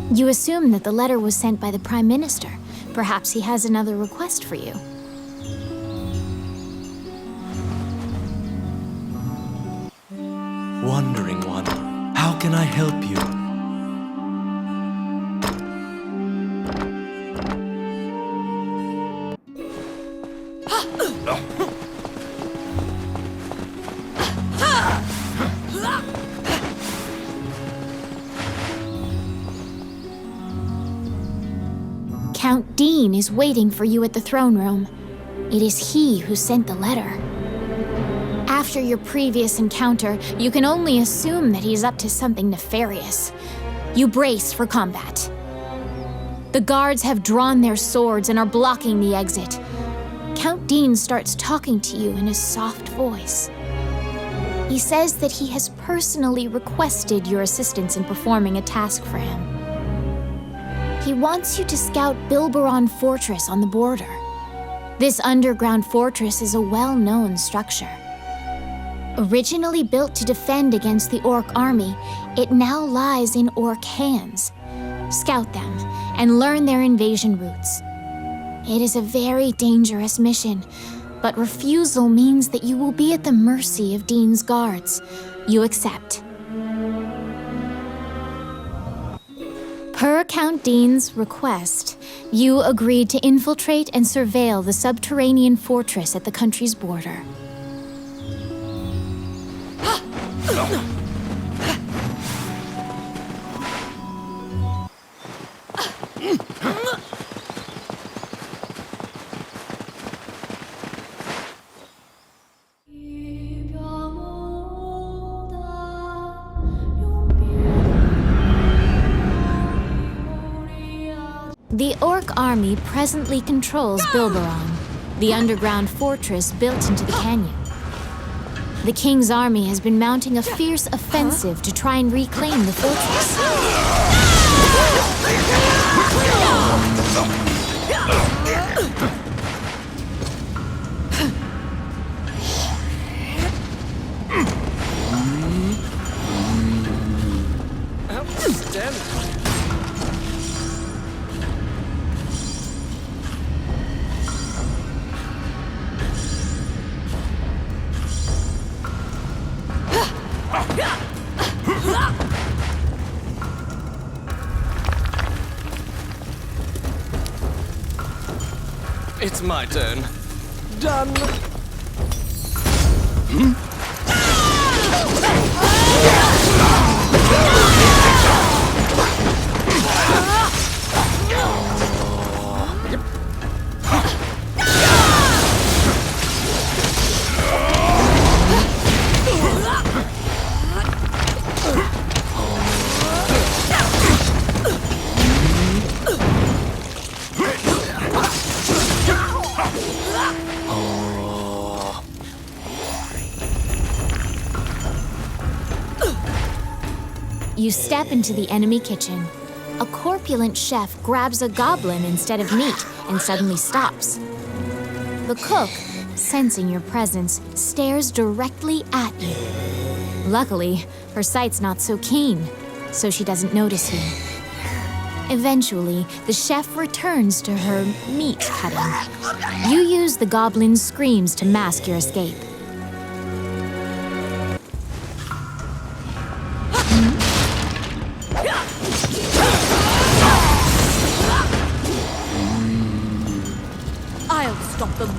You assume that the letter was sent by the Prime Minister. Perhaps he has another request for you. Wandering One, how can I help you? Count Dean is waiting for you at the throne room. It is he who sent the letter. After your previous encounter, you can only assume that he's up to something nefarious. You brace for combat. The guards have drawn their swords and are blocking the exit. Count Dean starts talking to you in a soft voice. He says that he has personally requested your assistance in performing a task for him. He wants you to scout Bilbaron Fortress on the border. This underground fortress is a well-known structure. Originally built to defend against the Orc army, it now lies in Orc hands. Scout them and learn their invasion routes. It is a very dangerous mission, but refusal means that you will be at the mercy of Dean's guards. You accept. Per Count Dean's request, you agreed to infiltrate and surveil the Subterranean fortress at the country's border. The Orc army presently controls Bilbaron, the underground fortress built into the canyon. The King's army has been mounting a fierce offensive to try and reclaim the fortress. It's my turn. Done. You step into the enemy kitchen. A corpulent chef grabs a goblin instead of meat and suddenly stops. The cook, sensing your presence, stares directly at you. Luckily, her sight's not so keen, so she doesn't notice you. Eventually, the chef returns to her meat cutting. You use the goblin's screams to mask your escape. I'll stop them.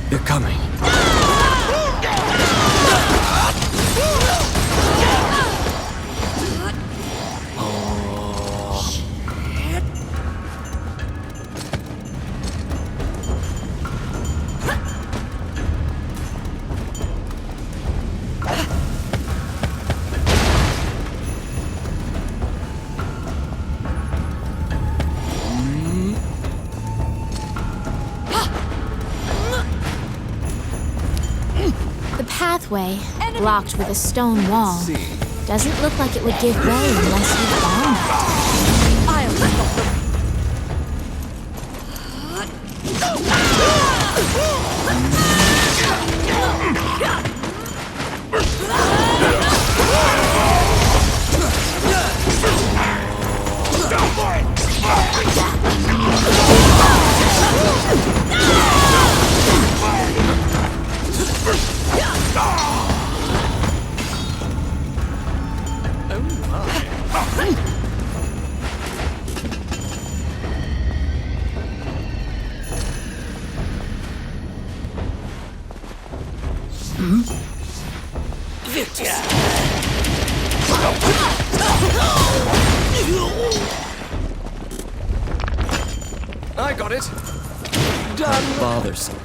They're coming. this way, blocked with a stone wall. See. Doesn't look like it would give way unless you bound it. I'll stop them. I got it. Done. Bothersome.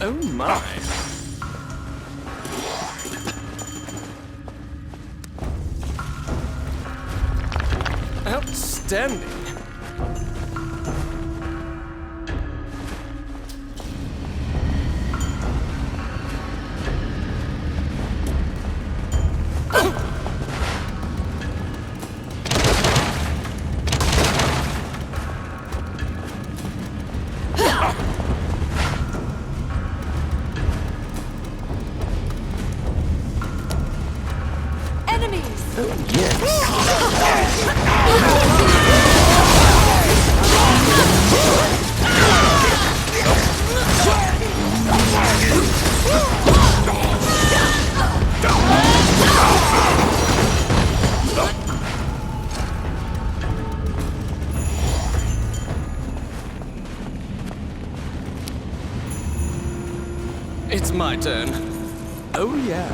Oh my. Outstanding. It's my turn. Oh yeah.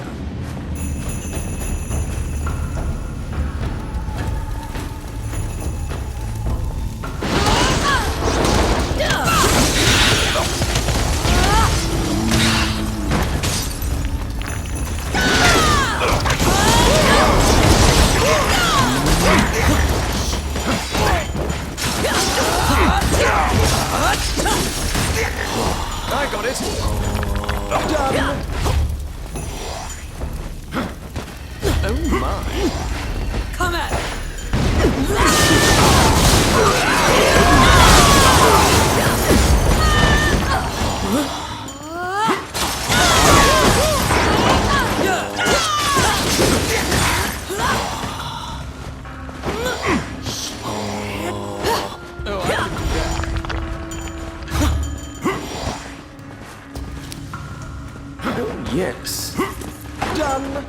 I got it. Done. Oh my. Come at it. Oh, I can do that. Oh, yes. Done.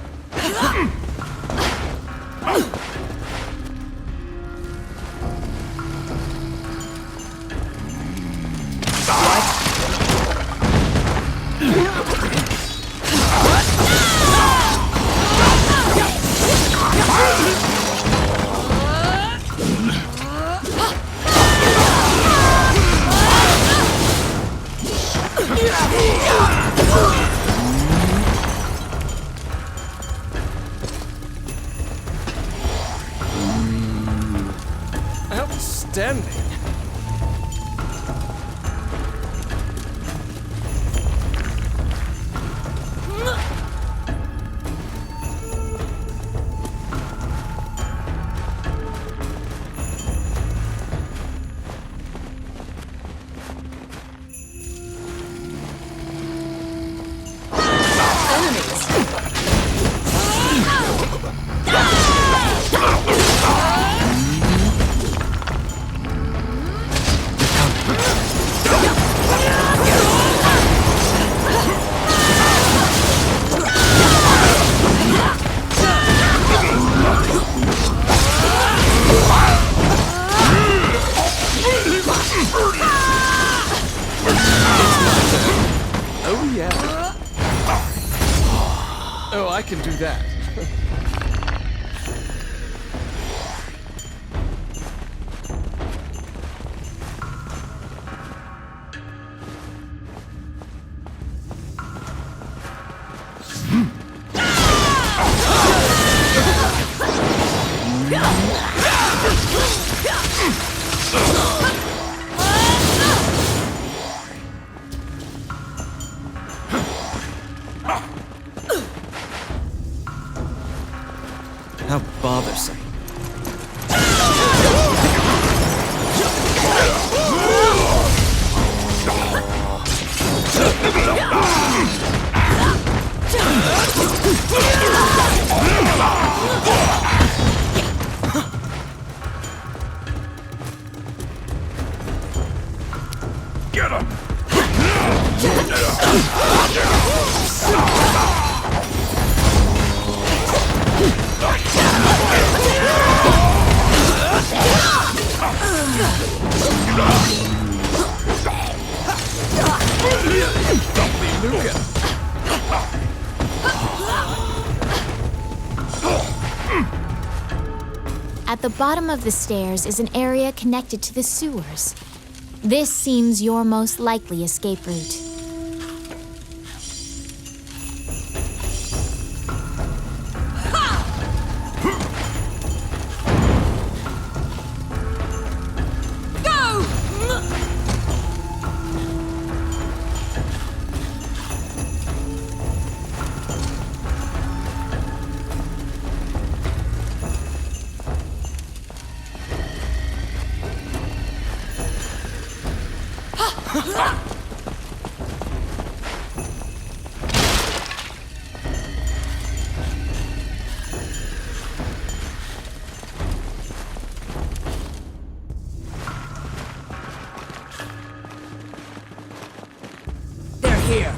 Outstanding. Oh yeah. Oh, I can do that. How bothersome. Get him! At the bottom of the stairs is an area connected to the sewers. This seems your most likely escape route. They're here.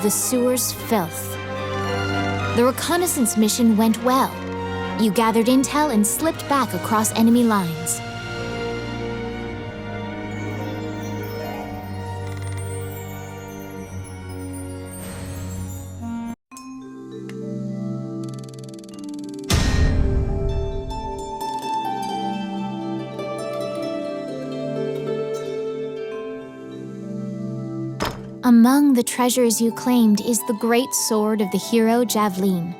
The sewer's filth. The reconnaissance mission went well. You gathered intel and slipped back across enemy lines. Among the treasures you claimed is the great sword of the hero Javelin.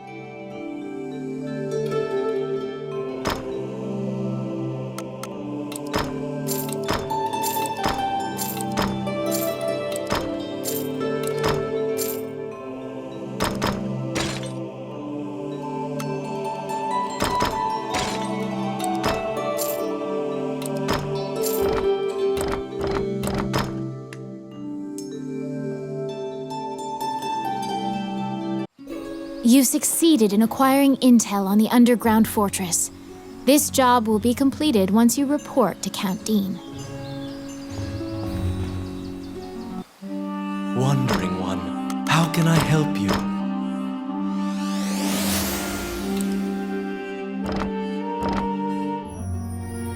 You succeeded in acquiring intel on the underground fortress. This job will be completed once you report to Count Dean. Wandering One, how can I help you?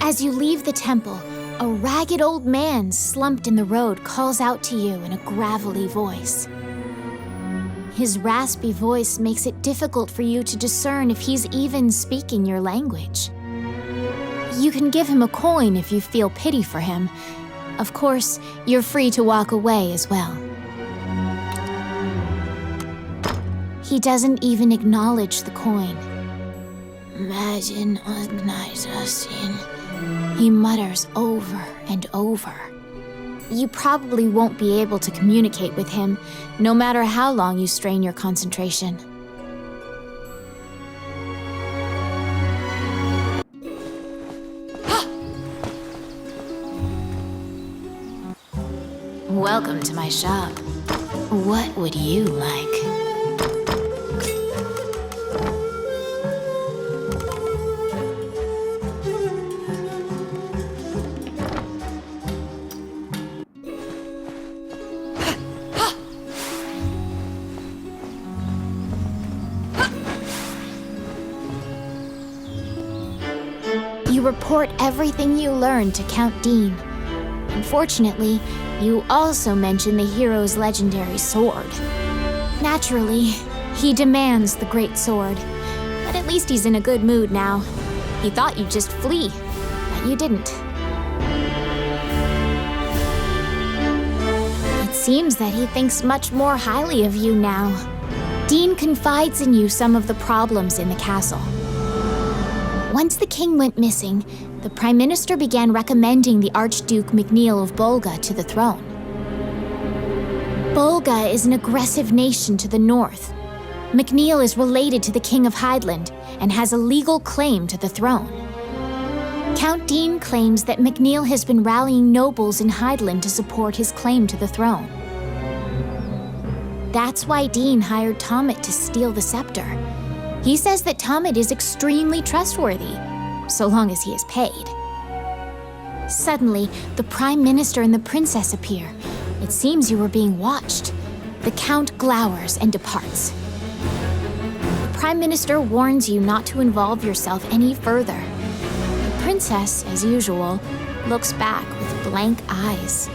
As you leave the temple, a ragged old man slumped in the road calls out to you in a gravelly voice. His raspy voice makes it difficult for you to discern if he's even speaking your language. You can give him a coin if you feel pity for him. Of course, you're free to walk away as well. He doesn't even acknowledge the coin. Imagine he mutters over and over. You probably won't be able to communicate with him, no matter how long you strain your concentration. Welcome to my shop. What would you like? You report everything you learn to Count Dean. Unfortunately, you also mention the hero's legendary sword. Naturally, he demands the great sword, but at least he's in a good mood now. He thought you'd just flee, but you didn't. It seems that he thinks much more highly of you now. Dean confides in you some of the problems in the castle. Once the king went missing, the Prime Minister began recommending the Archduke MacNeil of Bolga to the throne. Bolga is an aggressive nation to the north. MacNeil is related to the King of Hydeland and has a legal claim to the throne. Count Dean claims that MacNeil has been rallying nobles in Hydeland to support his claim to the throne. That's why Dean hired Tommet to steal the scepter. He says that Tommet is extremely trustworthy, so long as he is paid. Suddenly, the Prime Minister and the Princess appear. It seems you were being watched. The Count glowers and departs. The Prime Minister warns you not to involve yourself any further. The Princess, as usual, looks back with blank eyes.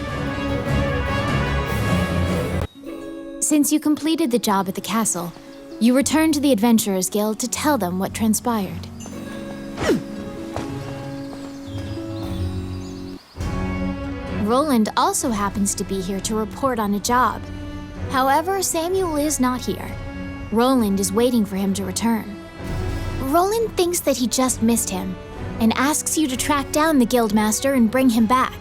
Since you completed the job at the castle, you return to the Adventurers Guild to tell them what transpired. Roland also happens to be here to report on a job. However, Samuel is not here. Roland is waiting for him to return. Roland thinks that he just missed him and asks you to track down the Guildmaster and bring him back.